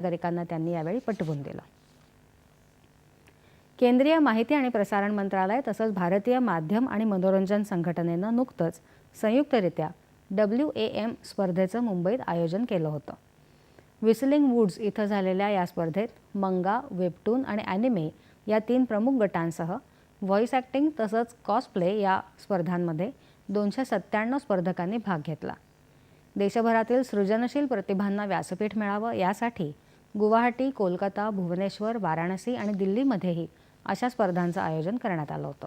नागरिकांना त्यांनी यावेळी पटवून दिलं। केंद्रीय माहिती आणि प्रसारण मंत्रालय तसंच भारतीय माध्यम आणि मनोरंजन संघटनेनं नुकतंच संयुक्तरित्या WAM स्पर्धेचं मुंबईत आयोजन केलं होतं। व्हिसलिंग वुड्स इथं झालेल्या या स्पर्धेत मंगा, वेबटून आणि ॲनिमे या 3 प्रमुख गटांसह व्हॉइस ॲक्टिंग तसंच कॉस्प्ले या स्पर्धांमध्ये 297 स्पर्धकांनी भाग घेतला। देशभरातील सृजनशील प्रतिभांना व्यासपीठ मिळावं यासाठी गुवाहाटी, कोलकाता, भुवनेश्वर, वाराणसी आणि दिल्लीमध्येही अशा स्पर्धांचं आयोजन करण्यात आलं होतं।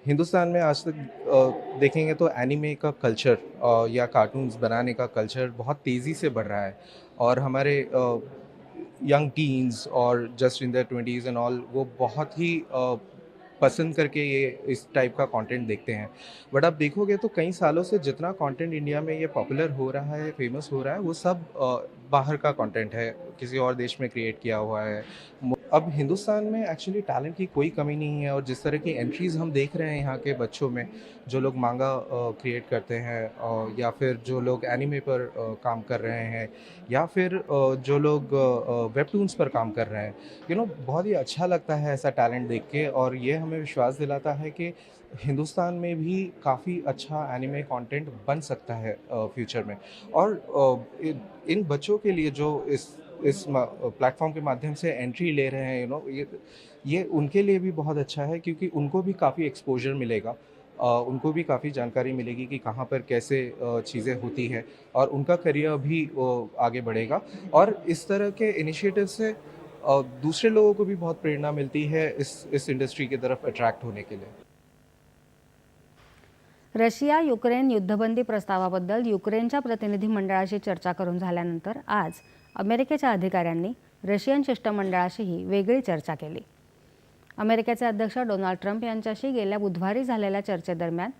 हिंदुस्तान में आज तक देखेंगे तो एनिमे का कल्चर या कार्टून्स बनाने का कल्चर बहुत तेज़ी से बढ़ रहा है और हमारे यंग टीन्स और just in their 20s and all वो बहुत ही पसंद करके ये इस टाइप का कंटेंट देखते हैं। बट आप देखोगे तो कई सालों से जितना कंटेंट इंडिया में ये पॉपुलर हो रहा है, फेमस हो रहा है, वो सब बाहर का कंटेंट है, किसी और देश में क्रिएट किया हुआ है। अब हिंदुस्तान में एक्चुअली टैलेंट की कोई कमी नहीं है और जिस तरह की एंट्रीज़ हम देख रहे हैं यहाँ के बच्चों में, जो लोग मांगा क्रिएट करते हैं या फिर जो लोग एनिमे पर काम कर रहे हैं या फिर जो लोग वेबटून्स पर काम कर रहे हैं, बहुत ही अच्छा लगता है ऐसा टैलेंट देख के और ये हमें विश्वास दिलाता है कि हिंदुस्तान में भी काफ़ी अच्छा एनिमे कंटेंट बन सकता है फ्यूचर में। और इन बच्चों के लिए जो इस प्लेटफॉर्म के माध्यम से एंट्री ले रहे हैं, ये उनके लिए भी बहुत अच्छा है क्योंकि उनको भी काफ़ी एक्सपोजर मिलेगा। उनको भी काफ़ी जानकारी मिलेगी कि कहाँ पर कैसे चीज़ें होती है और उनका करियर भी आगे बढ़ेगा। और इस तरह के इनिशिएटिव से दूसरे लोगों को भी बहुत प्रेरणा मिलती है इस इंडस्ट्री की तरफ अट्रैक्ट होने के लिए। रशिया युक्रेन युद्धबंदी प्रस्तावाबद्दल युक्रेनच्या प्रतिनिधी मंडळाशी चर्चा करून झाल्यानंतर आज अमेरिकेच्या अधिकाऱ्यांनी रशियन शिष्टमंडळाशीही वेगळी चर्चा केली। अमेरिकेचे अध्यक्ष डोनाल्ड ट्रम्प यांच्याशी गेल्या बुधवारी झालेल्या चर्चेदरम्यान